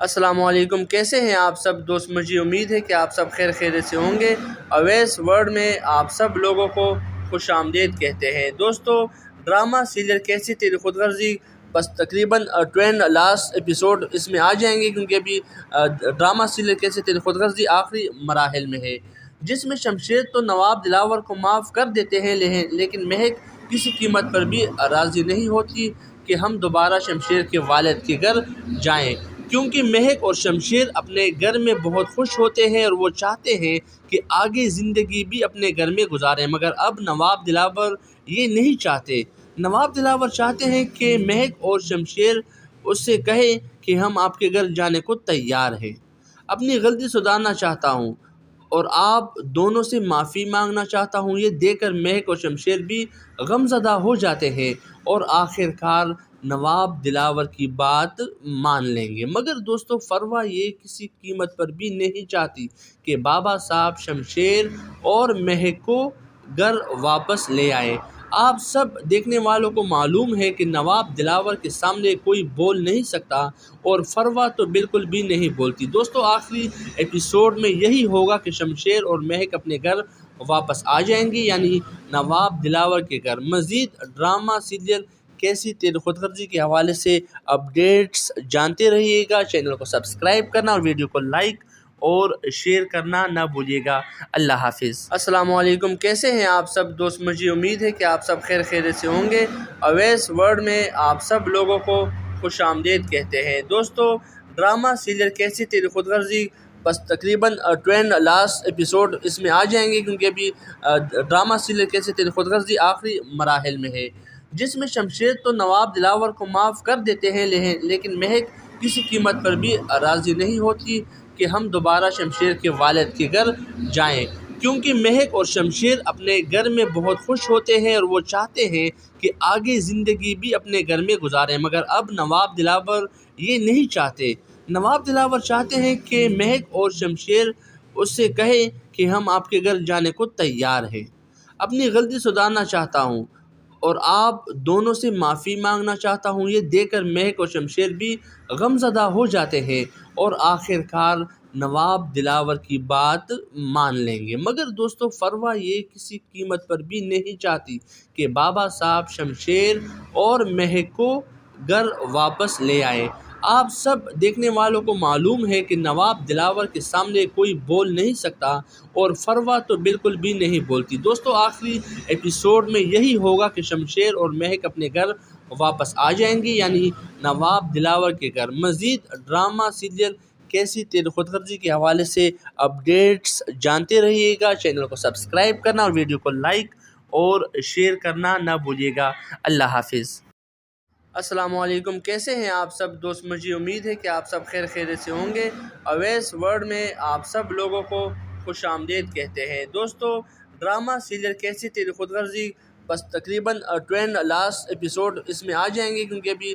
السلام علیکم، کیسے ہیں آپ سب دوست؟ مجھے امید ہے کہ آپ سب خیر خیریت سے ہوں گے۔ اویس ورلڈ میں آپ سب لوگوں کو خوش آمدید کہتے ہیں۔ دوستو، ڈرامہ سیریل کیسی تیری خود غرضی بس تقریباً 20 لاسٹ ایپیسوڈ اس میں آ جائیں گے، کیونکہ ابھی ڈرامہ سیریل کیسی تیری خود غرضی آخری مراحل میں ہے، جس میں شمشیر تو نواب دلاور کو معاف کر دیتے ہیں، لیکن مہک کسی قیمت پر بھی راضی نہیں ہوتی کہ ہم دوبارہ شمشیر کے والد کے گھر جائیں، کیونکہ مہک اور شمشیر اپنے گھر میں بہت خوش ہوتے ہیں اور وہ چاہتے ہیں کہ آگے زندگی بھی اپنے گھر میں گزاریں، مگر اب نواب دلاور یہ نہیں چاہتے۔ نواب دلاور چاہتے ہیں کہ مہک اور شمشیر اس سے کہیں کہ ہم آپ کے گھر جانے کو تیار ہیں۔ اپنی غلطی سدھارنا چاہتا ہوں اور آپ دونوں سے معافی مانگنا چاہتا ہوں۔ یہ دیکھ کر مہک اور شمشیر بھی غم زدہ ہو جاتے ہیں اور آخر کار نواب دلاور کی بات مان لیں گے، مگر دوستو فروا یہ کسی قیمت پر بھی نہیں چاہتی کہ بابا صاحب شمشیر اور مہک کو گھر واپس لے آئے۔ آپ سب دیکھنے والوں کو معلوم ہے کہ نواب دلاور کے سامنے کوئی بول نہیں سکتا اور فروا تو بالکل بھی نہیں بولتی۔ دوستو آخری ایپیسوڈ میں یہی ہوگا کہ شمشیر اور مہک اپنے گھر واپس آ جائیں گی، یعنی نواب دلاور کے گھر۔ مزید ڈرامہ سیریل کیسی تیری خود غرضی کے حوالے سے اپڈیٹس جانتے رہیے گا۔ چینل کو سبسکرائب کرنا اور ویڈیو کو لائک اور شیئر کرنا نہ بھولیے گا۔ اللہ حافظ۔ السلام علیکم، کیسے ہیں آپ سب دوست؟ مجھے امید ہے کہ آپ سب خیر خیریت سے ہوں گے۔ اویس ورلڈ میں آپ سب لوگوں کو خوش آمدید کہتے ہیں۔ دوستو، ڈرامہ سیریل کیسی تیری خود غرضی بس تقریباً 20 لاسٹ ایپیسوڈ اس میں آ جائیں گے، کیونکہ ابھی ڈرامہ سیریل کیسی تیری خود غرضی آخری مراحل میں ہے، جس میں شمشیر تو نواب دلاور کو معاف کر دیتے ہیں، لیکن مہک کسی قیمت پر بھی راضی نہیں ہوتی کہ ہم دوبارہ شمشیر کے والد کے گھر جائیں، کیونکہ مہک اور شمشیر اپنے گھر میں بہت خوش ہوتے ہیں اور وہ چاہتے ہیں کہ آگے زندگی بھی اپنے گھر میں گزاریں، مگر اب نواب دلاور یہ نہیں چاہتے۔ نواب دلاور چاہتے ہیں کہ مہک اور شمشیر اس سے کہیں کہ ہم آپ کے گھر جانے کو تیار ہیں۔ اپنی غلطی سدھارنا چاہتا ہوں اور آپ دونوں سے معافی مانگنا چاہتا ہوں۔ یہ دیکھ کر مہک اور شمشیر بھی غم زدہ ہو جاتے ہیں اور آخر کار نواب دلاور کی بات مان لیں گے، مگر دوستو فروا یہ کسی قیمت پر بھی نہیں چاہتی کہ بابا صاحب شمشیر اور مہک کو گھر واپس لے آئے۔ آپ سب دیکھنے والوں کو معلوم ہے کہ نواب دلاور کے سامنے کوئی بول نہیں سکتا اور فروا تو بالکل بھی نہیں بولتی۔ دوستو آخری ایپیسوڈ میں یہی ہوگا کہ شمشیر اور مہک اپنے گھر واپس آ جائیں گی، یعنی نواب دلاور کے گھر۔ مزید ڈرامہ سیریل کیسی تیری خود غرضی کے حوالے سے اپڈیٹس جانتے رہیے گا۔ چینل کو سبسکرائب کرنا اور ویڈیو کو لائک اور شیئر کرنا نہ بھولیے گا۔ اللہ حافظ۔ السلام علیکم، کیسے ہیں آپ سب دوست؟ مجھے امید ہے کہ آپ سب خیر خیریت سے ہوں گے۔ اویس ورلڈ میں آپ سب لوگوں کو خوش آمدید کہتے ہیں۔ دوستو، ڈرامہ سیریل کیسی تیری خود غرضی بس تقریباً 20 لاسٹ ایپیسوڈ اس میں آ جائیں گے، کیونکہ ابھی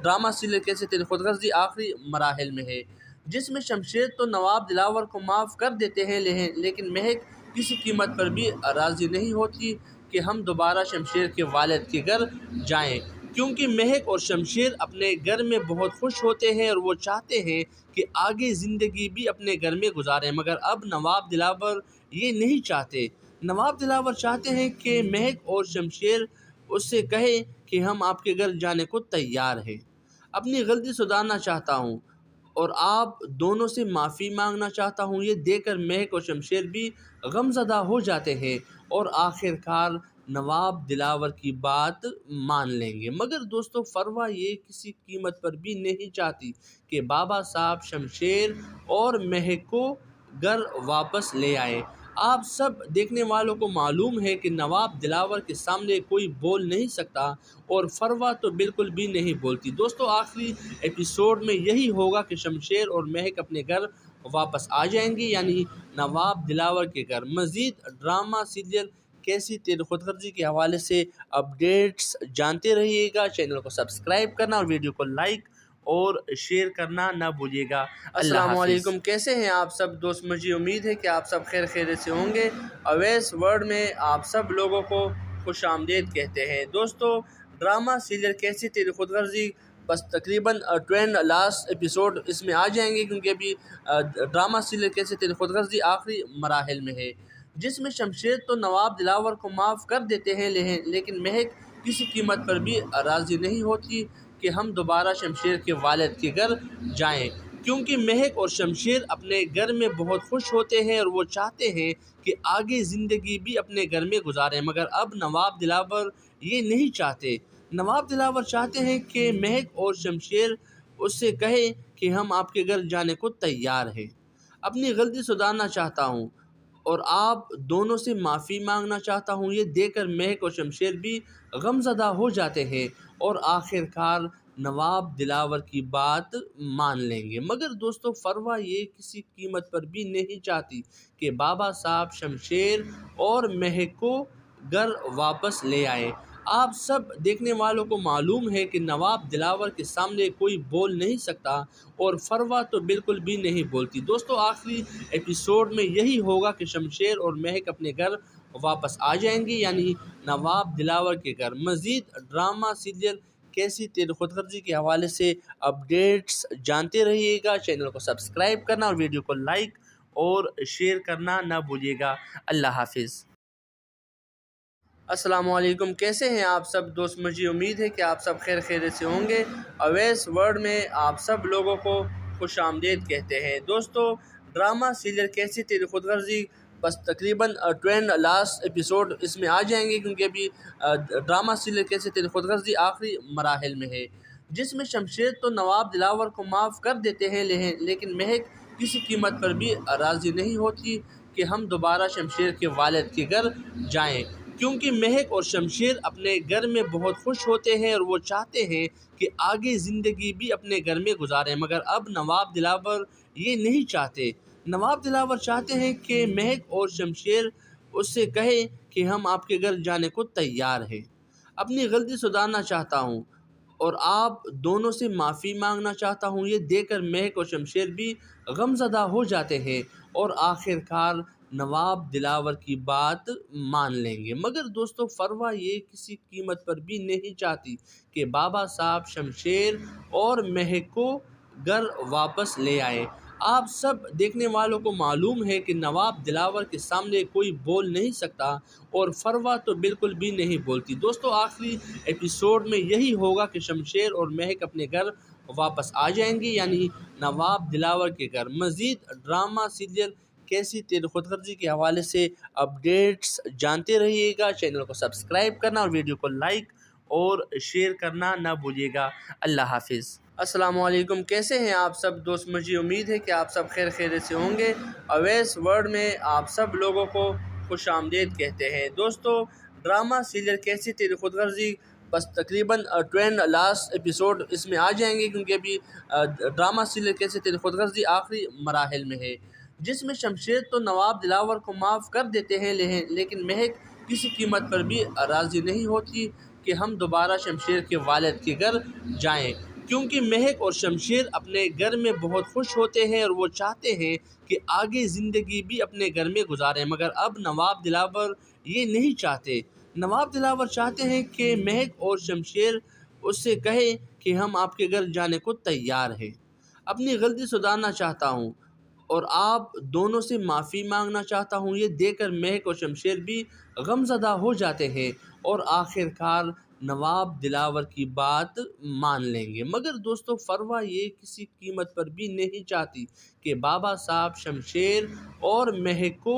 ڈرامہ سیریل کیسی تیری خود غرضی آخری مراحل میں ہے، جس میں شمشیر تو نواب دلاور کو معاف کر دیتے ہیں، لیکن مہک کسی قیمت پر بھی راضی نہیں ہوتی کہ ہم دوبارہ شمشیر کے والد کے گھر جائیں، کیونکہ مہک اور شمشیر اپنے گھر میں بہت خوش ہوتے ہیں اور وہ چاہتے ہیں کہ آگے زندگی بھی اپنے گھر میں گزاریں، مگر اب نواب دلاور یہ نہیں چاہتے۔ نواب دلاور چاہتے ہیں کہ مہک اور شمشیر اس سے کہیں کہ ہم آپ کے گھر جانے کو تیار ہیں۔ اپنی غلطی سدھارنا چاہتا ہوں اور آپ دونوں سے معافی مانگنا چاہتا ہوں۔ یہ دیکھ کر مہک اور شمشیر بھی غم زدہ ہو جاتے ہیں اور آخر کار نواب دلاور کی بات مان لیں گے، مگر دوستو فروا یہ کسی قیمت پر بھی نہیں چاہتی کہ بابا صاحب شمشیر اور مہک کو گھر واپس لے آئے۔ آپ سب دیکھنے والوں کو معلوم ہے کہ نواب دلاور کے سامنے کوئی بول نہیں سکتا اور فروا تو بالکل بھی نہیں بولتی۔ دوستو آخری ایپیسوڈ میں یہی ہوگا کہ شمشیر اور مہک اپنے گھر واپس آ جائیں گی، یعنی نواب دلاور کے گھر۔ مزید ڈرامہ سیریل کیسی تیری خود غرضی کے حوالے سے اپڈیٹس جانتے رہیے گا۔ چینل کو سبسکرائب کرنا اور ویڈیو کو لائک اور شیئر کرنا نہ بھولیے گا۔ السلام علیکم، کیسے ہیں آپ سب دوست؟ مجھے امید ہے کہ آپ سب خیر خیریت سے ہوں گے۔ اویس ورلڈ میں آپ سب لوگوں کو خوش آمدید کہتے ہیں۔ دوستو، ڈرامہ سیریل کیسی تیری خود غرضی بس تقریباً ٹرینڈ لاسٹ ایپیسوڈ اس میں آ جائیں گے، کیونکہ ابھی ڈرامہ سیریل کیسے تیری خود غرضی آخری مراحل میں ہے، جس میں شمشیر تو نواب دلاور کو معاف کر دیتے ہیں، لیکن مہک کسی قیمت پر بھی راضی نہیں ہوتی کہ ہم دوبارہ شمشیر کے والد کے گھر جائیں، کیونکہ مہک اور شمشیر اپنے گھر میں بہت خوش ہوتے ہیں اور وہ چاہتے ہیں کہ آگے زندگی بھی اپنے گھر میں گزاریں، مگر اب نواب دلاور یہ نہیں چاہتے۔ نواب دلاور چاہتے ہیں کہ مہک اور شمشیر اس سے کہیں کہ ہم آپ کے گھر جانے کو تیار ہیں۔ اپنی غلطی سدھارنا چاہتا ہوں اور آپ دونوں سے معافی مانگنا چاہتا ہوں۔ یہ دیکھ کر مہک اور شمشیر بھی غمزدہ ہو جاتے ہیں اور آخر کار نواب دلاور کی بات مان لیں گے، مگر دوستو فروا یہ کسی قیمت پر بھی نہیں چاہتی کہ بابا صاحب شمشیر اور مہک کو گھر واپس لے آئے۔ آپ سب دیکھنے والوں کو معلوم ہے کہ نواب دلاور کے سامنے کوئی بول نہیں سکتا اور فروا تو بالکل بھی نہیں بولتی۔ دوستو آخری ایپیسوڈ میں یہی ہوگا کہ شمشیر اور مہک اپنے گھر واپس آ جائیں گی، یعنی نواب دلاور کے گھر۔ مزید ڈرامہ سیریل کیسی تیری خود غرضی کے حوالے سے اپڈیٹس جانتے رہیے گا۔ چینل کو سبسکرائب کرنا اور ویڈیو کو لائک اور شیئر کرنا نہ بھولیے گا۔ اللہ حافظ۔ السلام علیکم، کیسے ہیں آپ سب دوست؟ مجھے امید ہے کہ آپ سب خیر خیریت سے ہوں گے۔ اویس ورلڈ میں آپ سب لوگوں کو خوش آمدید کہتے ہیں۔ دوستو ڈرامہ سیریل کیسی تیری خود غرضی بس تقریباً ٹرینڈ لاسٹ ایپیسوڈ اس میں آ جائیں گے، کیونکہ ابھی ڈرامہ سیریل کیسے تیری خود غرضی آخری مراحل میں ہے، جس میں شمشیر تو نواب دلاور کو معاف کر دیتے ہیں، لیکن مہک کسی قیمت پر بھی راضی نہیں ہوتی کہ ہم دوبارہ شمشیر کے والد کے گھر جائیں، کیونکہ مہک اور شمشیر اپنے گھر میں بہت خوش ہوتے ہیں اور وہ چاہتے ہیں کہ آگے زندگی بھی اپنے گھر میں گزاریں، مگر اب نواب دلاور یہ نہیں چاہتے۔ نواب دلاور چاہتے ہیں کہ مہک اور شمشیر اس سے کہیں کہ ہم آپ کے گھر جانے کو تیار ہیں۔ اپنی غلطی سدھارنا چاہتا ہوں اور آپ دونوں سے معافی مانگنا چاہتا ہوں۔ یہ دیکھ کر مہک اور شمشیر بھی غمزدہ ہو جاتے ہیں اور آخر کار نواب دلاور کی بات مان لیں گے، مگر دوستو فروا یہ کسی قیمت پر بھی نہیں چاہتی کہ بابا صاحب شمشیر اور مہک کو گھر واپس لے آئے۔ آپ سب دیکھنے والوں کو معلوم ہے کہ نواب دلاور کے سامنے کوئی بول نہیں سکتا اور فروا تو بالکل بھی نہیں بولتی۔ دوستو آخری ایپیسوڈ میں یہی ہوگا کہ شمشیر اور مہک اپنے گھر واپس آ جائیں گی، یعنی نواب دلاور کے گھر۔ مزید ڈرامہ سیریل کیسی تیری خود غرضی کے حوالے سے اپڈیٹس جانتے رہیے گا۔ چینل کو سبسکرائب کرنا اور ویڈیو کو لائک اور شیئر کرنا نہ بھولیے گا۔ اللہ حافظ۔ السلام علیکم، کیسے ہیں آپ سب دوست؟ مجھے امید ہے کہ آپ سب خیر خیریت سے ہوں گے۔ اویس ورلڈ میں آپ سب لوگوں کو خوش آمدید کہتے ہیں۔ دوستو ڈرامہ سیریل کیسی تیری خود غرضی بس تقریباً ٹرینڈ لاسٹ ایپیسوڈ اس میں آ جائیں گے، کیونکہ ابھی ڈرامہ سیریل کیسے تیری خود غرضی آخری مراحل میں ہے، جس میں شمشیر تو نواب دلاور کو معاف کر دیتے ہیں، لیکن مہک کسی قیمت پر بھی راضی نہیں ہوتی کہ ہم دوبارہ شمشیر کے والد کے گھر جائیں، کیونکہ مہک اور شمشیر اپنے گھر میں بہت خوش ہوتے ہیں اور وہ چاہتے ہیں کہ آگے زندگی بھی اپنے گھر میں گزاریں، مگر اب نواب دلاور یہ نہیں چاہتے۔ نواب دلاور چاہتے ہیں کہ مہک اور شمشیر اس سے کہیں کہ ہم آپ کے گھر جانے کو تیار ہیں۔ اپنی غلطی سدھارنا چاہتا ہوں اور آپ دونوں سے معافی مانگنا چاہتا ہوں۔ یہ دیکھ کر مہک اور شمشیر بھی غمزدہ ہو جاتے ہیں اور آخر کار نواب دلاور کی بات مان لیں گے، مگر دوستو فروا یہ کسی قیمت پر بھی نہیں چاہتی کہ بابا صاحب شمشیر اور مہک کو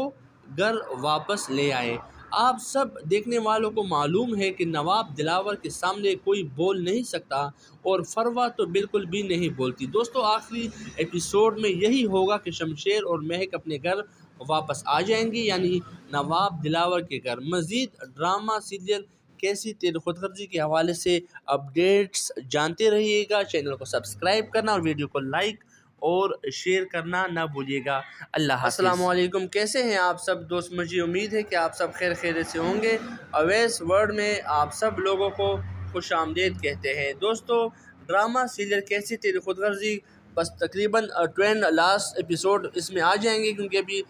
گھر واپس لے آئے۔ آپ سب دیکھنے والوں کو معلوم ہے کہ نواب دلاور کے سامنے کوئی بول نہیں سکتا اور فروا تو بالکل بھی نہیں بولتی۔ دوستو آخری ایپیسوڈ میں یہی ہوگا کہ شمشیر اور مہک اپنے گھر واپس آ جائیں گی، یعنی نواب دلاور کے گھر۔ مزید ڈرامہ سیریل کیسی تیری خود غرضی کے حوالے سے اپڈیٹس جانتے رہیے گا۔ چینل کو سبسکرائب کرنا اور ویڈیو کو لائک اور شیئر کرنا نہ بھولیے گا۔ اللہ حافظ۔ السلام علیکم، کیسے ہیں آپ سب دوست؟ مجھے امید ہے کہ آپ سب خیر خیریت سے ہوں گے۔ اویس ورلڈ میں آپ سب لوگوں کو خوش آمدید کہتے ہیں۔ دوستو ڈرامہ سیریل کیسی تیری خود غرضی بس تقریباً ٹرینڈ لاسٹ ایپیسوڈ اس میں آ جائیں گے، کیونکہ ابھی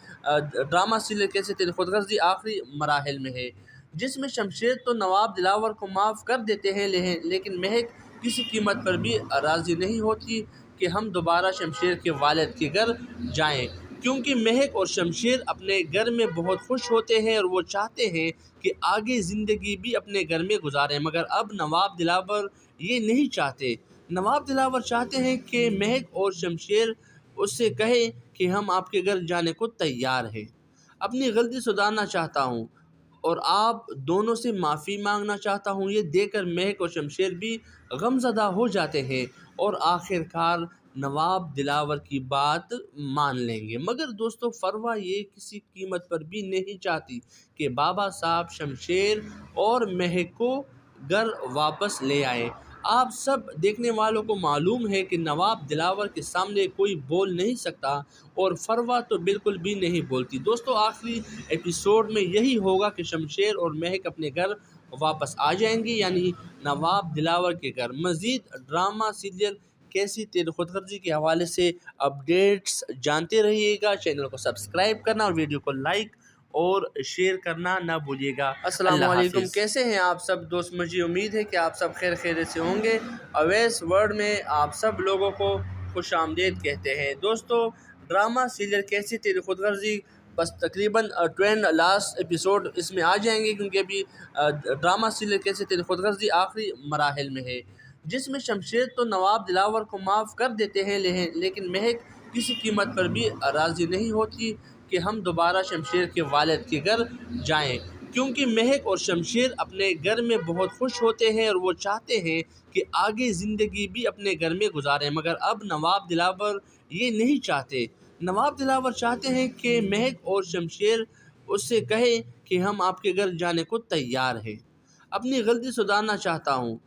ڈرامہ سیریل کیسے تیری خود غرضی آخری مراحل میں ہے، جس میں شمشیر تو نواب دلاور کو معاف کر دیتے ہیں، لیکن مہک کسی قیمت پر بھی راضی نہیں ہوتی کہ ہم دوبارہ شمشیر کے والد کے گھر جائیں، کیونکہ مہک اور شمشیر اپنے گھر میں بہت خوش ہوتے ہیں اور وہ چاہتے ہیں کہ آگے زندگی بھی اپنے گھر میں گزاریں، مگر اب نواب دلاور یہ نہیں چاہتے۔ نواب دلاور چاہتے ہیں کہ مہک اور شمشیر اس سے کہیں کہ ہم آپ کے گھر جانے کو تیار ہیں۔ اپنی غلطی سدھارنا چاہتا ہوں اور آپ دونوں سے معافی مانگنا چاہتا ہوں۔ یہ دیکھ کر مہک اور شمشیر بھی غم زدہ ہو جاتے ہیں اور آخر کار نواب دلاور کی بات مان لیں گے، مگر دوستو فروا یہ کسی قیمت پر بھی نہیں چاہتی کہ بابا صاحب شمشیر اور مہک کو گھر واپس لے آئے۔ آپ سب دیکھنے والوں کو معلوم ہے کہ نواب دلاور کے سامنے کوئی بول نہیں سکتا اور فروا تو بالکل بھی نہیں بولتی۔ دوستو آخری ایپیسوڈ میں یہی ہوگا کہ شمشیر اور مہک اپنے گھر واپس آ جائیں گی، یعنی نواب دلاور کے گھر۔ مزید ڈرامہ سیریل کیسی تیری خود غرضی کے حوالے سے اپڈیٹس جانتے رہیے گا۔ چینل کو سبسکرائب کرنا اور ویڈیو کو لائک اور شیئر کرنا نہ بھولیے گا۔ السلام علیکم، کیسے ہیں آپ سب دوست؟ مجھے امید ہے کہ آپ سب خیر خیریت سے ہوں گے۔ اویس ورلڈ میں آپ سب لوگوں کو خوش آمدید کہتے ہیں۔ دوستو ڈرامہ سیریل کیسی تیری خود غرضی بس تقریباً 20 لاسٹ ایپیسوڈ اس میں آ جائیں گے، کیونکہ ابھی ڈرامہ سیریل کیسی تیری خود غرضی آخری مراحل میں ہے، جس میں شمشیر تو نواب دلاور کو معاف کر دیتے ہیں، لیکن مہک کسی قیمت پر بھی راضی نہیں ہوتی کہ ہم دوبارہ شمشیر کے والد کے گھر جائیں، کیونکہ مہک اور شمشیر اپنے گھر میں بہت خوش ہوتے ہیں اور وہ چاہتے ہیں کہ آگے زندگی بھی اپنے گھر میں گزاریں، مگر اب نواب دلاور یہ نہیں چاہتے۔ نواب دلاور چاہتے ہیں کہ مہک اور شمشیر اس سے کہیں کہ ہم آپ کے گھر جانے کو تیار ہیں۔ اپنی غلطی سدھارنا چاہتا ہوں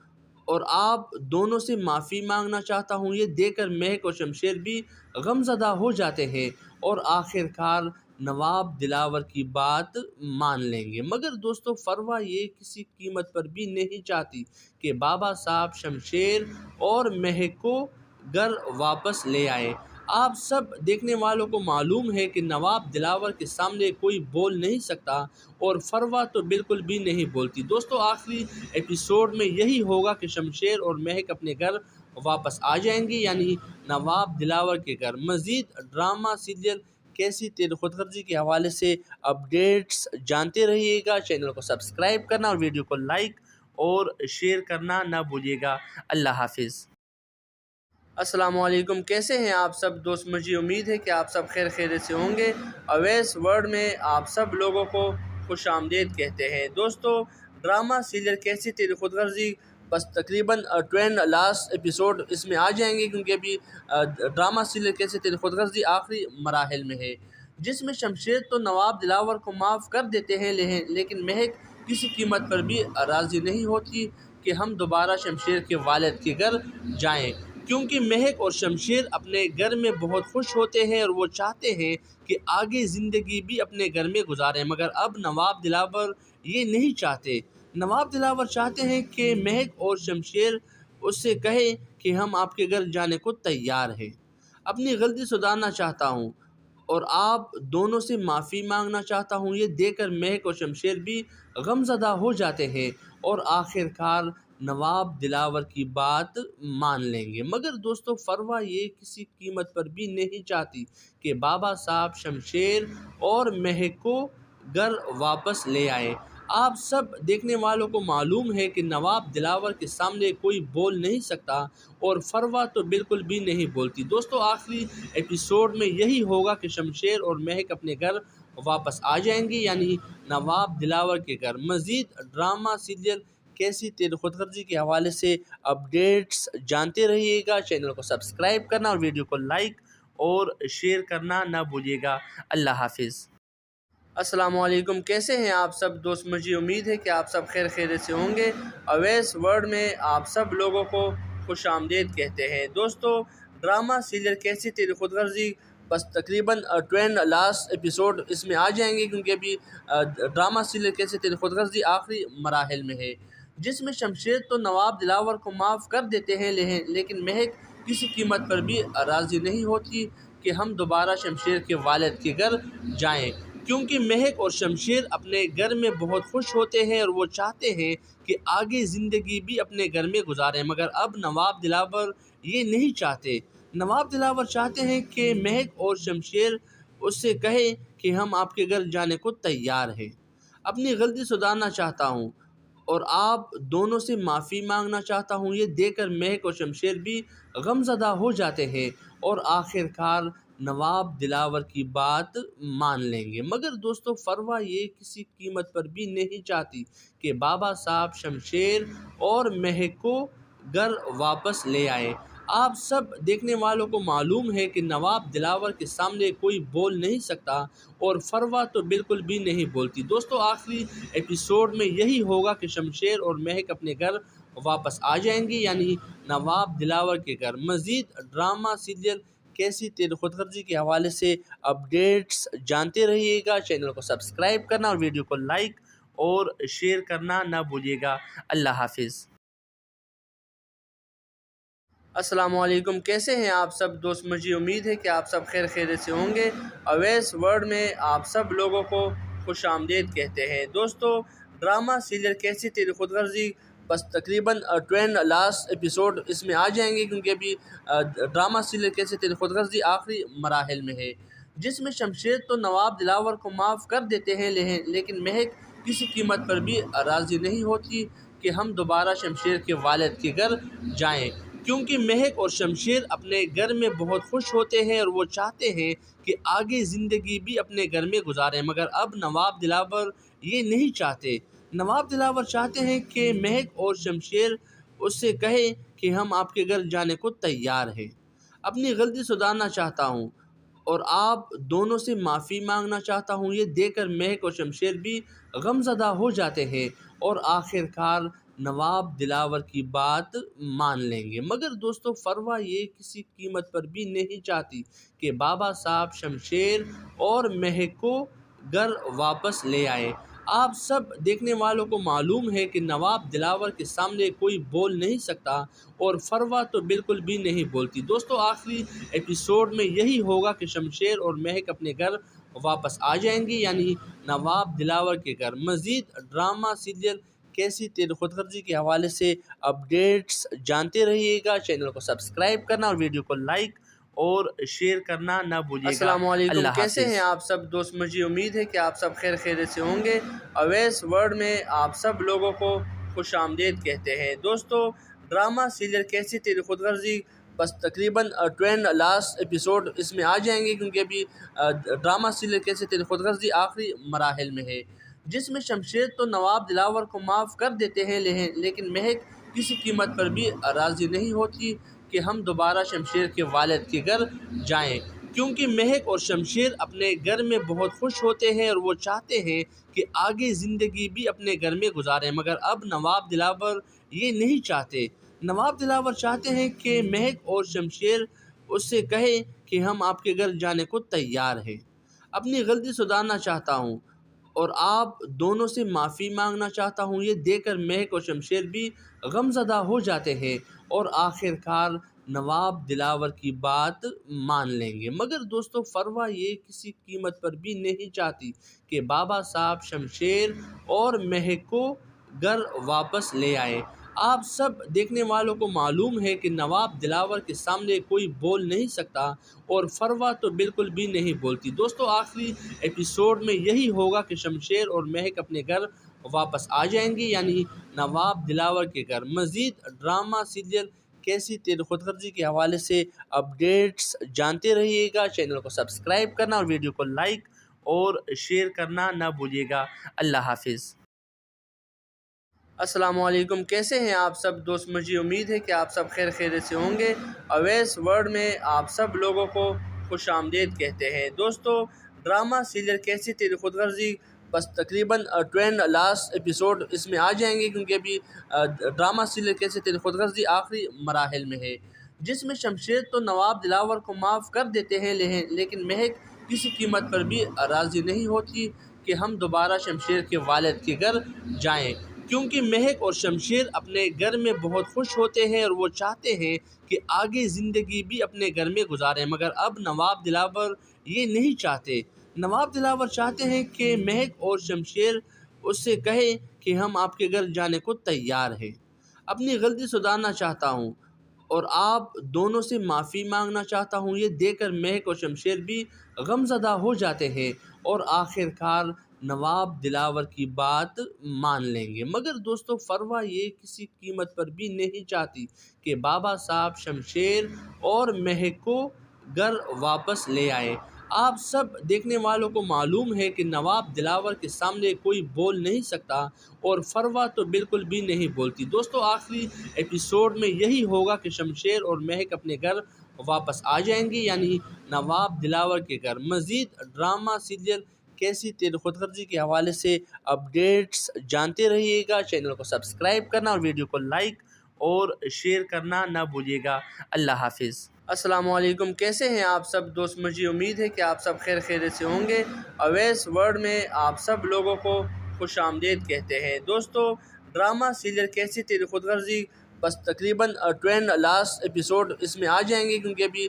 اور آپ دونوں سے معافی مانگنا چاہتا ہوں۔ یہ دیکھ کر مہک اور شمشیر بھی غم زدہ ہو جاتے ہیں اور آخر کار نواب دلاور کی بات مان لیں گے، مگر دوستو فروا یہ کسی قیمت پر بھی نہیں چاہتی کہ بابا صاحب شمشیر اور مہک کو گھر واپس لے آئے۔ آپ سب دیکھنے والوں کو معلوم ہے کہ نواب دلاور کے سامنے کوئی بول نہیں سکتا اور فروا تو بالکل بھی نہیں بولتی۔ دوستو آخری ایپیسوڈ میں یہی ہوگا کہ شمشیر اور مہک اپنے گھر واپس آ جائیں گی، یعنی نواب دلاور کے گھر۔ مزید ڈرامہ سیریل کیسی تیری خود غرضی کے حوالے سے اپڈیٹس جانتے رہیے گا۔ چینل کو سبسکرائب کرنا اور ویڈیو کو لائک اور شیئر کرنا نہ بھولیے گا۔ اللہ حافظ۔ السلام علیکم، کیسے ہیں آپ سب دوست؟ مجھے امید ہے کہ آپ سب خیر خیریت سے ہوں گے۔ اویس ورلڈ میں آپ سب لوگوں کو خوش آمدید کہتے ہیں۔ دوستو ڈرامہ سیریل کیسی تیری خود غرضی بس تقریباً 20 لاسٹ ایپیسوڈ اس میں آ جائیں گے، کیونکہ ابھی ڈرامہ سیریل کیسی تیری خود غرضی آخری مراحل میں ہے، جس میں شمشیر تو نواب دلاور کو معاف کر دیتے ہیں، لیکن مہک کسی قیمت پر بھی راضی نہیں ہوتی کہ ہم دوبارہ شمشیر کے والد کے گھر جائیں، کیونکہ مہک اور شمشیر اپنے گھر میں بہت خوش ہوتے ہیں اور وہ چاہتے ہیں کہ آگے زندگی بھی اپنے گھر میں گزاریں، مگر اب نواب دلاور یہ نہیں چاہتے۔ نواب دلاور چاہتے ہیں کہ مہک اور شمشیر اس سے کہیں کہ ہم آپ کے گھر جانے کو تیار ہیں۔ اپنی غلطی سدھارنا چاہتا ہوں اور آپ دونوں سے معافی مانگنا چاہتا ہوں۔ یہ دیکھ کر مہک اور شمشیر بھی غم زدہ ہو جاتے ہیں اور آخر کار نواب دلاور کی بات مان لیں گے، مگر دوستو فروا یہ کسی قیمت پر بھی نہیں چاہتی کہ بابا صاحب شمشیر اور مہک کو گھر واپس لے آئے۔ آپ سب دیکھنے والوں کو معلوم ہے کہ نواب دلاور کے سامنے کوئی بول نہیں سکتا اور فروا تو بالکل بھی نہیں بولتی۔ دوستو آخری ایپیسوڈ میں یہی ہوگا کہ شمشیر اور مہک اپنے گھر واپس آ جائیں گی، یعنی نواب دلاور کے گھر۔ مزید ڈرامہ سیریل کیسی تیری خود غرضی کے حوالے سے اپڈیٹس جانتے رہیے گا۔ چینل کو سبسکرائب کرنا اور ویڈیو کو لائک اور شیئر کرنا نہ بھولیے گا۔ اللہ حافظ۔ السلام علیکم، کیسے ہیں آپ سب دوست؟ مجھے امید ہے کہ آپ سب خیر خیریت سے ہوں گے۔ اویس ورلڈ میں آپ سب لوگوں کو خوش آمدید کہتے ہیں۔ دوستو ڈرامہ سیریل کیسی تیری خود غرضی بس تقریباً 20 لاسٹ ایپیسوڈ اس میں آ جائیں گے، کیونکہ ابھی ڈرامہ سیریل کیسی تیری خود غرضی آخری مراحل میں ہے، جس میں شمشیر تو نواب دلاور کو معاف کر دیتے ہیں، لیکن مہک کسی قیمت پر بھی راضی نہیں ہوتی کہ ہم دوبارہ شمشیر کے والد کے گھر جائیں، کیونکہ مہک اور شمشیر اپنے گھر میں بہت خوش ہوتے ہیں اور وہ چاہتے ہیں کہ آگے زندگی بھی اپنے گھر میں گزاریں، مگر اب نواب دلاور یہ نہیں چاہتے۔ نواب دلاور چاہتے ہیں کہ مہک اور شمشیر اس سے کہیں کہ ہم آپ کے گھر جانے کو تیار ہیں۔ اپنی غلطی سدھارنا چاہتا ہوں اور آپ دونوں سے معافی مانگنا چاہتا ہوں۔ یہ دیکھ کر مہک اور شمشیر بھی غم زدہ ہو جاتے ہیں اور آخر کار نواب دلاور کی بات مان لیں گے، مگر دوستو فروا یہ کسی قیمت پر بھی نہیں چاہتی کہ بابا صاحب شمشیر اور مہک کو گھر واپس لے آئے۔ آپ سب دیکھنے والوں کو معلوم ہے کہ نواب دلاور کے سامنے کوئی بول نہیں سکتا اور فروا تو بالکل بھی نہیں بولتی۔ دوستو آخری ایپیسوڈ میں یہی ہوگا کہ شمشیر اور مہک اپنے گھر واپس آ جائیں گی، یعنی نواب دلاور کے گھر۔ مزید ڈرامہ سیریل کیسی تیری خود غرضی کے حوالے سے اپڈیٹس جانتے رہیے گا۔ چینل کو سبسکرائب کرنا اور ویڈیو کو لائک اور شیئر کرنا نہ بھولیے گا۔ اللہ حافظ۔ السلام علیکم، کیسے ہیں آپ سب دوست؟ مجھے امید ہے کہ آپ سب خیر خیریت سے ہوں گے۔ اویس ورلڈ میں آپ سب لوگوں کو خوش آمدید کہتے ہیں۔ دوستو ڈرامہ سیریل کیسی تیری خود غرضی بس تقریباً 20 لاسٹ ایپیسوڈ اس میں آ جائیں گے، کیونکہ ابھی ڈرامہ سیریل کیسی تیری خود غرضی آخری مراحل میں ہے، جس میں شمشیر تو نواب دلاور کو معاف کر دیتے ہیں، لیکن مہک کسی قیمت پر بھی راضی نہیں ہوتی کہ ہم دوبارہ شمشیر کے والد کے گھر جائیں، کیونکہ مہک اور شمشیر اپنے گھر میں بہت خوش ہوتے ہیں اور وہ چاہتے ہیں کہ آگے زندگی بھی اپنے گھر میں گزاریں، مگر اب نواب دلاور یہ نہیں چاہتے۔ نواب دلاور چاہتے ہیں کہ مہک اور شمشیر اس سے کہیں کہ ہم آپ کے گھر جانے کو تیار ہیں۔ اپنی غلطی سدھارنا چاہتا ہوں اور آپ دونوں سے معافی مانگنا چاہتا ہوں۔ یہ دیکھ کر مہک اور شمشیر بھی غم زدہ ہو جاتے ہیں اور آخر کار نواب دلاور کی بات مان لیں گے، مگر دوستو فروا یہ کسی قیمت پر بھی نہیں چاہتی کہ بابا صاحب شمشیر اور مہک کو گھر واپس لے آئے۔ آپ سب دیکھنے والوں کو معلوم ہے کہ نواب دلاور کے سامنے کوئی بول نہیں سکتا اور فروا تو بالکل بھی نہیں بولتی۔ دوستو آخری ایپیسوڈ میں یہی ہوگا کہ شمشیر اور مہک اپنے گھر واپس آ جائیں گی، یعنی نواب دلاور کے گھر۔ مزید ڈرامہ سیریل کیسی تیری خود غرضی کے حوالے سے اپڈیٹس جانتے رہیے گا۔ چینل کو سبسکرائب کرنا اور ویڈیو کو لائک اور شیئر کرنا نہ بھولیے گا۔ السلام علیکم، کیسے ہیں آپ سب دوست؟ مجھے امید ہے کہ آپ سب خیر خیریت سے ہوں گے۔ اویس ورلڈ میں آپ سب لوگوں کو خوش آمدید کہتے ہیں۔ دوستو ڈرامہ سیریل کیسی تیری خود غرضی بس تقریباً 20 لاسٹ ایپیسوڈ اس میں آ جائیں گے، کیونکہ ابھی ڈرامہ سیریل کیسی تیری خود غرضی آخری مراحل میں ہے، جس میں شمشیر تو نواب دلاور کو معاف کر دیتے ہیں، لیکن مہک کسی قیمت پر بھی راضی نہیں ہوتی کہ ہم دوبارہ شمشیر کے والد کے گھر جائیں، کیونکہ مہک اور شمشیر اپنے گھر میں بہت خوش ہوتے ہیں اور وہ چاہتے ہیں کہ آگے زندگی بھی اپنے گھر میں گزاریں، مگر اب نواب دلاور یہ نہیں چاہتے۔ نواب دلاور چاہتے ہیں کہ مہک اور شمشیر اس سے کہیں کہ ہم آپ کے گھر جانے کو تیار ہیں۔ اپنی غلطی سدھارنا چاہتا ہوں اور آپ دونوں سے معافی مانگنا چاہتا ہوں۔ یہ دیکھ کر مہک اور شمشیر بھی غم زدہ ہو جاتے ہیں اور آخر کار نواب دلاور کی بات مان لیں گے، مگر دوستو فروا یہ کسی قیمت پر بھی نہیں چاہتی کہ بابا صاحب شمشیر اور مہک کو گھر واپس لے آئے۔ آپ سب دیکھنے والوں کو معلوم ہے کہ نواب دلاور کے سامنے کوئی بول نہیں سکتا اور فروا تو بالکل بھی نہیں بولتی۔ دوستو آخری ایپیسوڈ میں یہی ہوگا کہ شمشیر اور مہک اپنے گھر واپس آ جائیں گی، یعنی نواب دلاور کے گھر۔ مزید ڈرامہ سیریل کیسی تیری خود غرضی کے حوالے سے اپڈیٹس جانتے رہیے گا۔ چینل کو سبسکرائب کرنا اور ویڈیو کو لائک اور شیئر کرنا نہ بھولیے گا۔ اللہ حافظ۔ السلام علیکم، کیسے ہیں آپ سب دوست؟ مجھے امید ہے کہ آپ سب خیر خیریت سے ہوں گے۔ اویس ورلڈ میں آپ سب لوگوں کو خوش آمدید کہتے ہیں۔ دوستو ڈرامہ سیریل کیسی تیری خود غرضی بس تقریباً 20 لاسٹ ایپیسوڈ اس میں آ جائیں گے، کیونکہ ابھی ڈرامہ سیریل کیسی تیری خود غرضی آخری مراحل میں ہے، جس میں شمشیر تو نواب دلاور کو معاف کر دیتے ہیں، لیکن مہک کسی قیمت پر بھی راضی نہیں ہوتی کہ ہم دوبارہ شمشیر کے والد کے گھر جائیں، کیونکہ مہک اور شمشیر اپنے گھر میں بہت خوش ہوتے ہیں اور وہ چاہتے ہیں کہ آگے زندگی بھی اپنے گھر میں گزاریں، مگر اب نواب دلاور یہ نہیں چاہتے۔ نواب دلاور چاہتے ہیں کہ مہک اور شمشیر اس سے کہیں کہ ہم آپ کے گھر جانے کو تیار ہیں۔ اپنی غلطی سدھارنا چاہتا ہوں اور آپ دونوں سے معافی مانگنا چاہتا ہوں۔ یہ دیکھ کر مہک اور شمشیر بھی غمزدہ ہو جاتے ہیں اور آخر کار نواب دلاور کی بات مان لیں گے۔ مگر دوستو فروا یہ کسی قیمت پر بھی نہیں چاہتی کہ بابا صاحب شمشیر اور مہک کو گھر واپس لے آئے۔ آپ سب دیکھنے والوں کو معلوم ہے کہ نواب دلاور کے سامنے کوئی بول نہیں سکتا اور فروا تو بالکل بھی نہیں بولتی۔ دوستو آخری ایپیسوڈ میں یہی ہوگا کہ شمشیر اور مہک اپنے گھر واپس آ جائیں گی، یعنی نواب دلاور کے گھر۔ مزید ڈرامہ سیریل کیسی تیری خود غرضی کے حوالے سے اپڈیٹس جانتے رہیے گا۔ چینل کو سبسکرائب کرنا اور ویڈیو کو لائک اور شیئر کرنا نہ بھولیے گا۔ اللہ حافظ۔ السلام علیکم، کیسے ہیں آپ سب دوست؟ مجھے امید ہے کہ آپ سب خیر خیریت سے ہوں گے۔ اویس ورلڈ میں آپ سب لوگوں کو خوش آمدید کہتے ہیں۔ دوستو ڈرامہ سیریل کیسی تیری خود غرضی بس تقریباً 20 لاسٹ ایپیسوڈ اس میں آ جائیں گے، کیونکہ ابھی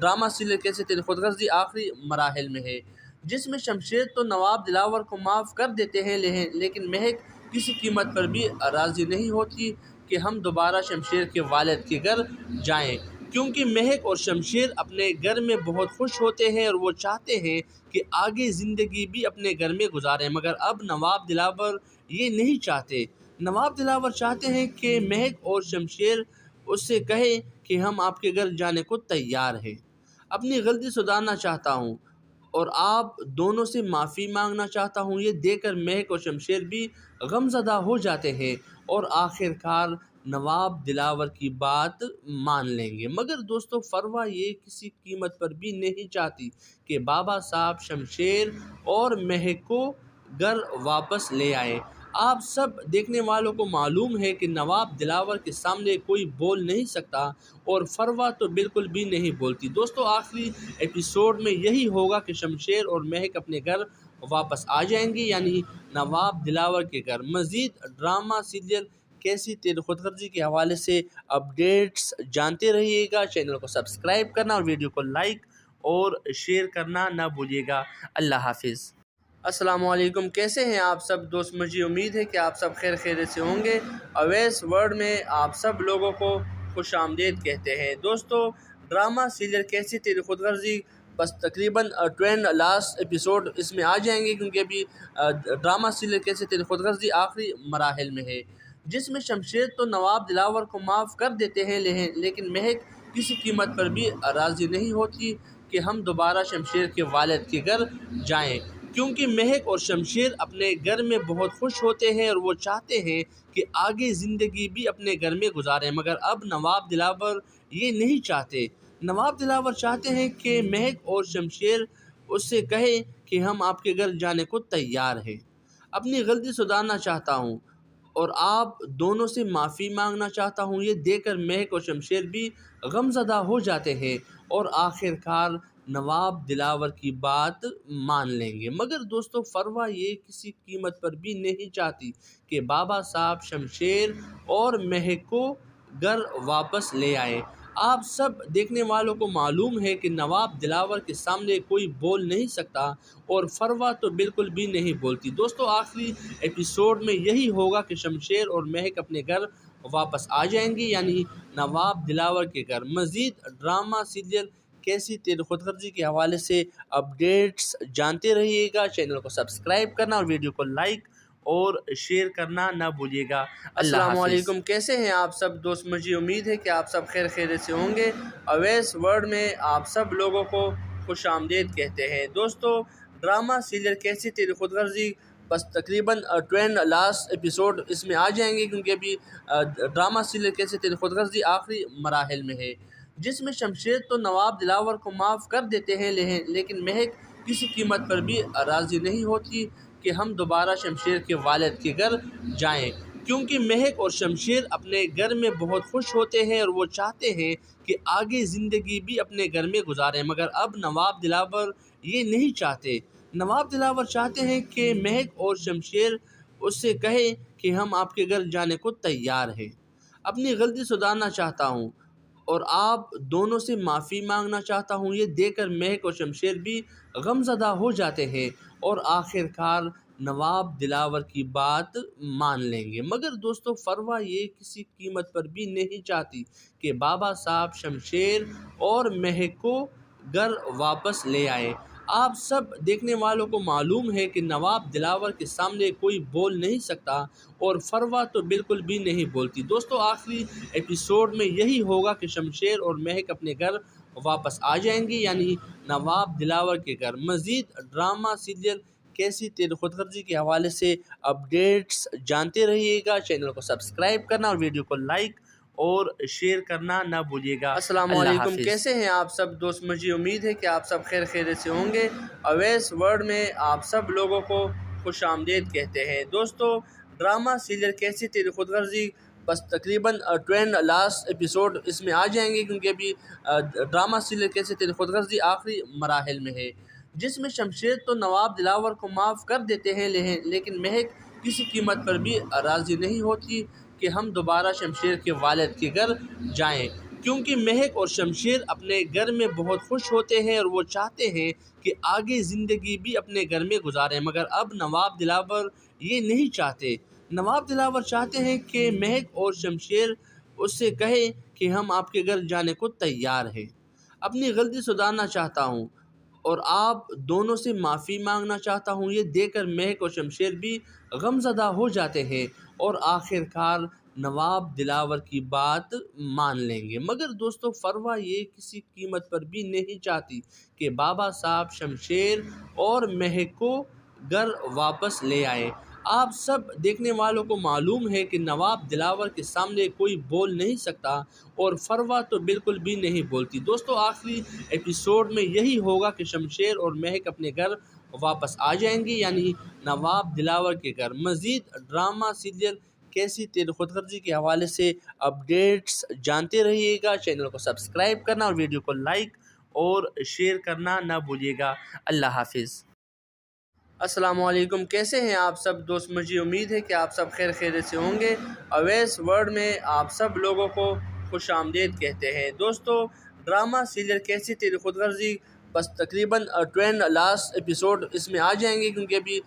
ڈرامہ سیریل کیسی تیری خود غرضی آخری مراحل میں ہے، جس میں شمشیر تو نواب دلاور کو معاف کر دیتے ہیں، لیکن مہک کسی قیمت پر بھی راضی نہیں ہوتی کہ ہم دوبارہ شمشیر کے والد کے گھر جائیں، کیونکہ مہک اور شمشیر اپنے گھر میں بہت خوش ہوتے ہیں اور وہ چاہتے ہیں کہ آگے زندگی بھی اپنے گھر میں گزاریں۔ مگر اب نواب دلاور یہ نہیں چاہتے۔ نواب دلاور چاہتے ہیں کہ مہک اور شمشیر اس سے کہیں کہ ہم آپ کے گھر جانے کو تیار ہیں۔ اپنی غلطی سدھارنا چاہتا ہوں اور آپ دونوں سے معافی مانگنا چاہتا ہوں۔ یہ دیکھ کر مہک اور شمشیر بھی غمزدہ ہو جاتے ہیں اور آخر کار نواب دلاور کی بات مان لیں گے۔ مگر دوستو فروا یہ کسی قیمت پر بھی نہیں چاہتی کہ بابا صاحب شمشیر اور مہک کو گھر واپس لے آئے۔ آپ سب دیکھنے والوں کو معلوم ہے کہ نواب دلاور کے سامنے کوئی بول نہیں سکتا اور فروا تو بالکل بھی نہیں بولتی۔ دوستو آخری ایپیسوڈ میں یہی ہوگا کہ شمشیر اور مہک اپنے گھر واپس آ جائیں گی، یعنی نواب دلاور کے گھر۔ مزید ڈرامہ سیریل کیسی تیری خود غرضی کے حوالے سے اپڈیٹس جانتے رہیے گا۔ چینل کو سبسکرائب کرنا اور ویڈیو کو لائک اور شیئر کرنا نہ بھولیے گا۔ اللہ حافظ۔ السلام علیکم، کیسے ہیں آپ سب دوست؟ مجھے امید ہے کہ آپ سب خیر خیریت سے ہوں گے۔ اویس ورلڈ میں آپ سب لوگوں کو خوش آمدید کہتے ہیں۔ دوستو ڈرامہ سیریل کیسی تیری خود غرضی بس تقریباً 20 لاسٹ ایپیسوڈ اس میں آ جائیں گے، کیونکہ ابھی ڈرامہ سیریل کیسی تیری خود غرضی آخری مراحل میں ہے، جس میں شمشیر تو نواب دلاور کو معاف کر دیتے ہیں، لیکن مہک کسی قیمت پر بھی راضی نہیں ہوتی کہ ہم دوبارہ شمشیر کے والد کے گھر جائیں، کیونکہ مہک اور شمشیر اپنے گھر میں بہت خوش ہوتے ہیں اور وہ چاہتے ہیں کہ آگے زندگی بھی اپنے گھر میں گزاریں۔ مگر اب نواب دلاور یہ نہیں چاہتے۔ نواب دلاور چاہتے ہیں کہ مہک اور شمشیر اس سے کہیں کہ ہم آپ کے گھر جانے کو تیار ہیں۔ اپنی غلطی سدھارنا چاہتا ہوں اور آپ دونوں سے معافی مانگنا چاہتا ہوں۔ یہ دیکھ کر مہک اور شمشیر بھی غمزدہ ہو جاتے ہیں اور آخر کار نواب دلاور کی بات مان لیں گے۔ مگر دوستو فروا یہ کسی قیمت پر بھی نہیں چاہتی کہ بابا صاحب شمشیر اور مہک کو گھر واپس لے آئے۔ آپ سب دیکھنے والوں کو معلوم ہے کہ نواب دلاور کے سامنے کوئی بول نہیں سکتا اور فروا تو بالکل بھی نہیں بولتی۔ دوستو آخری ایپیسوڈ میں یہی ہوگا کہ شمشیر اور مہک اپنے گھر واپس آ جائیں گی، یعنی نواب دلاور کے گھر۔ مزید ڈرامہ سیریل کیسی تیری خود غرضی کے حوالے سے اپڈیٹس جانتے رہیے گا۔ چینل کو سبسکرائب کرنا اور ویڈیو کو لائک اور شیئر کرنا نہ بھولیے گا۔ السلام علیکم، کیسے ہیں آپ سب دوست؟ مجھے امید ہے کہ آپ سب خیر خیریت سے ہوں گے۔ اویس ورلڈ میں آپ سب لوگوں کو خوش آمدید کہتے ہیں۔ دوستو ڈرامہ سیریل کیسی تیری خود غرضی بس تقریباً 20 لاسٹ ایپیسوڈ اس میں آ جائیں گے، کیونکہ ابھی ڈرامہ سیریل کیسی تیری خود غرضی آخری مراحل میں ہے، جس میں شمشیر تو نواب دلاور کو معاف کر دیتے ہیں، لیکن مہک کسی قیمت پر بھی راضی نہیں ہوتی کہ ہم دوبارہ شمشیر کے والد کے گھر جائیں، کیونکہ مہک اور شمشیر اپنے گھر میں بہت خوش ہوتے ہیں اور وہ چاہتے ہیں کہ آگے زندگی بھی اپنے گھر میں گزاریں۔ مگر اب نواب دلاور یہ نہیں چاہتے۔ نواب دلاور چاہتے ہیں کہ مہک اور شمشیر اس سے کہیں کہ ہم آپ کے گھر جانے کو تیار ہیں۔ اپنی غلطی سدھارنا چاہتا ہوں اور آپ دونوں سے معافی مانگنا چاہتا ہوں۔ یہ دیکھ کر مہک اور شمشیر بھی غمزدہ ہو جاتے ہیں اور آخر کار نواب دلاور کی بات مان لیں گے، مگر دوستو فروا یہ کسی قیمت پر بھی نہیں چاہتی کہ بابا صاحب شمشیر اور مہک کو گھر واپس لے آئے۔ آپ سب دیکھنے والوں کو معلوم ہے کہ نواب دلاور کے سامنے کوئی بول نہیں سکتا اور فروا تو بالکل بھی نہیں بولتی۔ دوستو آخری ایپیسوڈ میں یہی ہوگا کہ شمشیر اور مہک اپنے گھر واپس آ جائیں گی، یعنی نواب دلاور کے گھر۔ مزید ڈرامہ سیریل کیسی تیری خود غرضی کے حوالے سے اپڈیٹس جانتے رہیے گا۔ چینل کو سبسکرائب کرنا اور ویڈیو کو لائک اور شیئر کرنا نہ بھولیے گا۔ السلام علیکم، کیسے ہیں آپ سب دوست؟ مجھے امید ہے کہ آپ سب خیر خیریت سے ہوں گے۔ اویس ورلڈ میں آپ سب لوگوں کو خوش آمدید کہتے ہیں۔ دوستو ڈرامہ سیریل کیسی تیری خود غرضی بس تقریباً 20 لاسٹ ایپیسوڈ اس میں آ جائیں گے، کیونکہ ابھی ڈرامہ سیریل کیسی تیری خود غرضی آخری مراحل میں ہے، جس میں شمشیر تو نواب دلاور کو معاف کر دیتے ہیں، لیکن مہک کسی قیمت پر بھی راضی نہیں ہوتی کہ ہم دوبارہ شمشیر کے والد کے گھر جائیں، کیونکہ مہک اور شمشیر اپنے گھر میں بہت خوش ہوتے ہیں اور وہ چاہتے ہیں کہ آگے زندگی بھی اپنے گھر میں گزاریں، مگر اب نواب دلاور یہ نہیں چاہتے۔ نواب دلاور چاہتے ہیں کہ مہک اور شمشیر اس سے کہیں کہ ہم آپ کے گھر جانے کو تیار ہیں۔ اپنی غلطی سدھارنا چاہتا ہوں اور آپ دونوں سے معافی مانگنا چاہتا ہوں۔ یہ دیکھ کر مہک اور شمشیر بھی غمزدہ ہو جاتے ہیں اور آخر کار نواب دلاور کی بات مان لیں گے، مگر دوستو فروا یہ کسی قیمت پر بھی نہیں چاہتی کہ بابا صاحب شمشیر اور مہک کو گھر واپس لے آئے۔ آپ سب دیکھنے والوں کو معلوم ہے کہ نواب دلاور کے سامنے کوئی بول نہیں سکتا اور فروا تو بالکل بھی نہیں بولتی۔ دوستو آخری ایپیسوڈ میں یہی ہوگا کہ شمشیر اور مہک اپنے گھر واپس آ جائیں گی، یعنی نواب دلاور کے گھر۔ مزید ڈرامہ سیریل کیسی تیری خود غرضی کے حوالے سے اپڈیٹس جانتے رہیے گا۔ چینل کو سبسکرائب کرنا اور ویڈیو کو لائک اور شیئر کرنا نہ بھولیے گا۔ اللہ حافظ۔ السلام علیکم، کیسے ہیں آپ سب دوست؟ مجھے امید ہے کہ آپ سب خیر خیریت سے ہوں گے۔ اویس ورلڈ میں آپ سب لوگوں کو خوش آمدید کہتے ہیں۔ دوستو ڈرامہ سیریل کیسی تیری خود غرضی بس تقریباً 20 لاسٹ ایپیسوڈ اس میں آ جائیں گے، کیونکہ ابھی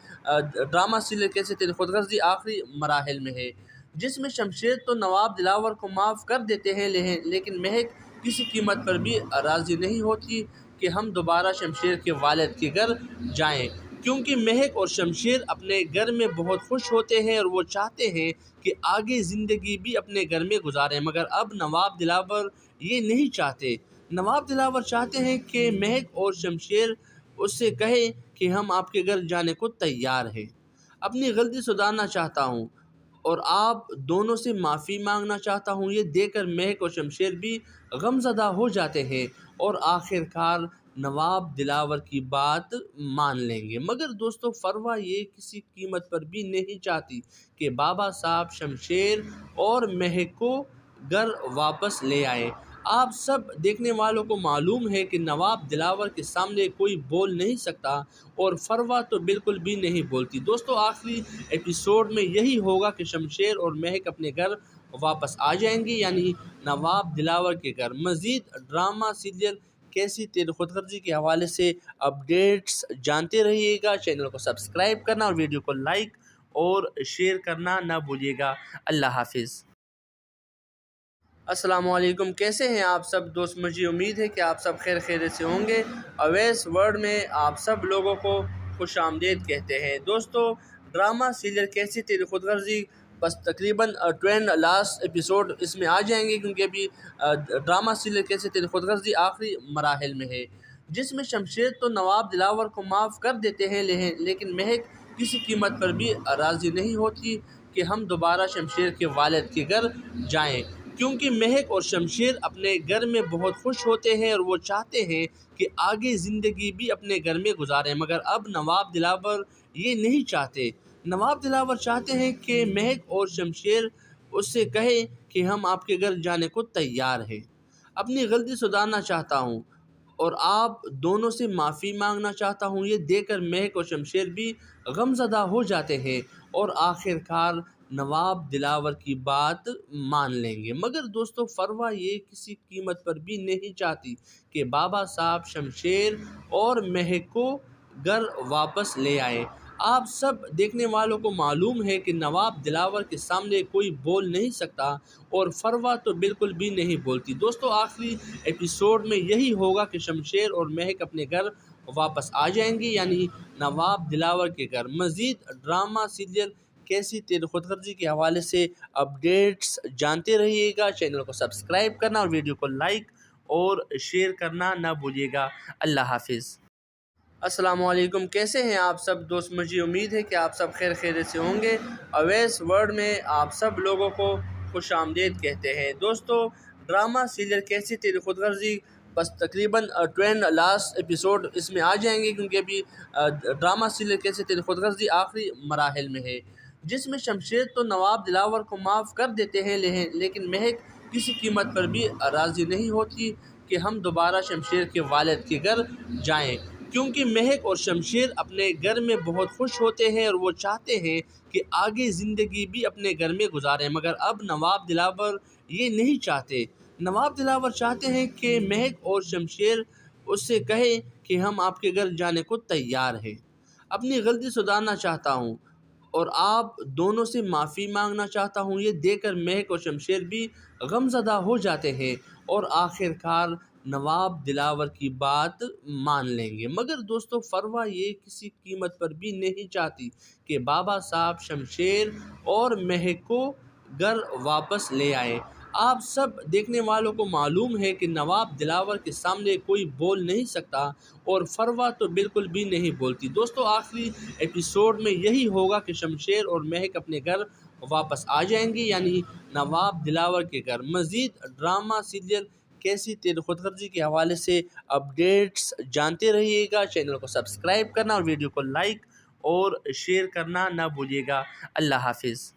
ڈرامہ سیریل کیسی تیری خود غرضی آخری مراحل میں ہے، جس میں شمشیر تو نواب دلاور کو معاف کر دیتے ہیں، لیکن مہک کسی قیمت پر بھی راضی نہیں ہوتی کہ ہم دوبارہ شمشیر کے والد کے گھر جائیں، کیونکہ مہک اور شمشیر اپنے گھر میں بہت خوش ہوتے ہیں اور وہ چاہتے ہیں کہ آگے زندگی بھی اپنے گھر میں گزاریں، مگر اب نواب دلاور یہ نہیں چاہتے۔ نواب دلاور چاہتے ہیں کہ مہک اور شمشیر اس سے کہیں کہ ہم آپ کے گھر جانے کو تیار ہیں۔ اپنی غلطی سدھارنا چاہتا ہوں اور آپ دونوں سے معافی مانگنا چاہتا ہوں۔ یہ دیکھ کر مہک اور شمشیر بھی غمزدہ ہو جاتے ہیں اور آخر کار نواب دلاور کی بات مان لیں گے، مگر دوستو فروا یہ کسی قیمت پر بھی نہیں چاہتی کہ بابا صاحب شمشیر اور مہک کو گھر واپس لے آئے۔ آپ سب دیکھنے والوں کو معلوم ہے کہ نواب دلاور کے سامنے کوئی بول نہیں سکتا اور فروا تو بالکل بھی نہیں بولتی۔ دوستو آخری ایپیسوڈ میں یہی ہوگا کہ شمشیر اور مہک اپنے گھر واپس آ جائیں گی، یعنی نواب دلاور کے گھر۔ مزید ڈرامہ سیریل کیسی تیری خود غرضی کے حوالے سے اپڈیٹس جانتے رہیے گا۔ چینل کو سبسکرائب کرنا اور ویڈیو کو لائک اور شیئر کرنا نہ بھولیے گا۔ اللہ حافظ۔ السلام علیکم، کیسے ہیں آپ سب دوست؟ مجھے امید ہے کہ آپ سب خیر خیریت سے ہوں گے۔ اویس ورلڈ میں آپ سب لوگوں کو خوش آمدید کہتے ہیں۔ دوستو ڈرامہ سیریل کیسی تیری خود غرضی بس تقریباً 20 لاسٹ ایپیسوڈ اس میں آ جائیں گے، کیونکہ ابھی ڈرامہ سیریل کیسی تیری خود غرضی آخری مراحل میں ہے، جس میں شمشیر تو نواب دلاور کو معاف کر دیتے ہیں، لیکن مہک کسی قیمت پر بھی راضی نہیں ہوتی کہ ہم دوبارہ شمشیر کے والد کے گھر جائیں، کیونکہ مہک اور شمشیر اپنے گھر میں بہت خوش ہوتے ہیں اور وہ چاہتے ہیں کہ آگے زندگی بھی اپنے گھر میں گزاریں، مگر اب نواب دلاور یہ نہیں چاہتے۔ نواب دلاور چاہتے ہیں کہ مہک اور شمشیر اس سے کہیں کہ ہم آپ کے گھر جانے کو تیار ہیں۔ اپنی غلطی سدھارنا چاہتا ہوں اور آپ دونوں سے معافی مانگنا چاہتا ہوں۔ یہ دیکھ کر مہک اور شمشیر بھی غمزدہ ہو جاتے ہیں اور آخر کار نواب دلاور کی بات مان لیں گے، مگر دوستو فروا یہ کسی قیمت پر بھی نہیں چاہتی کہ بابا صاحب شمشیر اور مہک کو گھر واپس لے آئے۔ آپ سب دیکھنے والوں کو معلوم ہے کہ نواب دلاور کے سامنے کوئی بول نہیں سکتا اور فروا تو بالکل بھی نہیں بولتی۔ دوستو آخری ایپیسوڈ میں یہی ہوگا کہ شمشیر اور مہک اپنے گھر واپس آ جائیں گی، یعنی نواب دلاور کے گھر۔ مزید ڈرامہ سیریل کیسی تیری خود غرضی کے حوالے سے اپڈیٹس جانتے رہیے گا۔ چینل کو سبسکرائب کرنا اور ویڈیو کو لائک اور شیئر کرنا نہ بھولیے گا۔ اللہ حافظ۔ السلام علیکم، کیسے ہیں آپ سب دوست؟ مجھے امید ہے کہ آپ سب خیر خیریت سے ہوں گے۔ اویس ورلڈ میں آپ سب لوگوں کو خوش آمدید کہتے ہیں۔ دوستو ڈرامہ سیریل کیسی تیری خود غرضی بس تقریباً لاسٹ ایپیسوڈ اس میں آ جائیں گے، کیونکہ ابھی ڈرامہ سیریل کیسی تیری خود غرضی آخری مراحل میں ہے، جس میں شمشیر تو نواب دلاور کو معاف کر دیتے ہیں، لیکن مہک کسی قیمت پر بھی راضی نہیں ہوتی کہ ہم دوبارہ شمشیر کے والد کے گھر جائیں، کیونکہ مہک اور شمشیر اپنے گھر میں بہت خوش ہوتے ہیں اور وہ چاہتے ہیں کہ آگے زندگی بھی اپنے گھر میں گزاریں، مگر اب نواب دلاور یہ نہیں چاہتے۔ نواب دلاور چاہتے ہیں کہ مہک اور شمشیر اس سے کہیں کہ ہم آپ کے گھر جانے کو تیار ہیں۔ اپنی غلطی سدھارنا چاہتا ہوں اور آپ دونوں سے معافی مانگنا چاہتا ہوں۔ یہ دیکھ کر مہک اور شمشیر بھی غم زدہ ہو جاتے ہیں اور آخر کار نواب دلاور کی بات مان لیں گے، مگر دوستو فروا یہ کسی قیمت پر بھی نہیں چاہتی کہ بابا صاحب شمشیر اور مہک کو گھر واپس لے آئے۔ آپ سب دیکھنے والوں کو معلوم ہے کہ نواب دلاور کے سامنے کوئی بول نہیں سکتا اور فروا تو بالکل بھی نہیں بولتی۔ دوستو آخری ایپیسوڈ میں یہی ہوگا کہ شمشیر اور مہک اپنے گھر واپس آ جائیں گی، یعنی نواب دلاور کے گھر۔ مزید ڈرامہ سیریل کیسی تیری خود غرضی کے حوالے سے اپڈیٹس جانتے رہیے گا۔ چینل کو سبسکرائب کرنا اور ویڈیو کو لائک اور شیئر کرنا نہ بھولیے گا۔ اللہ حافظ۔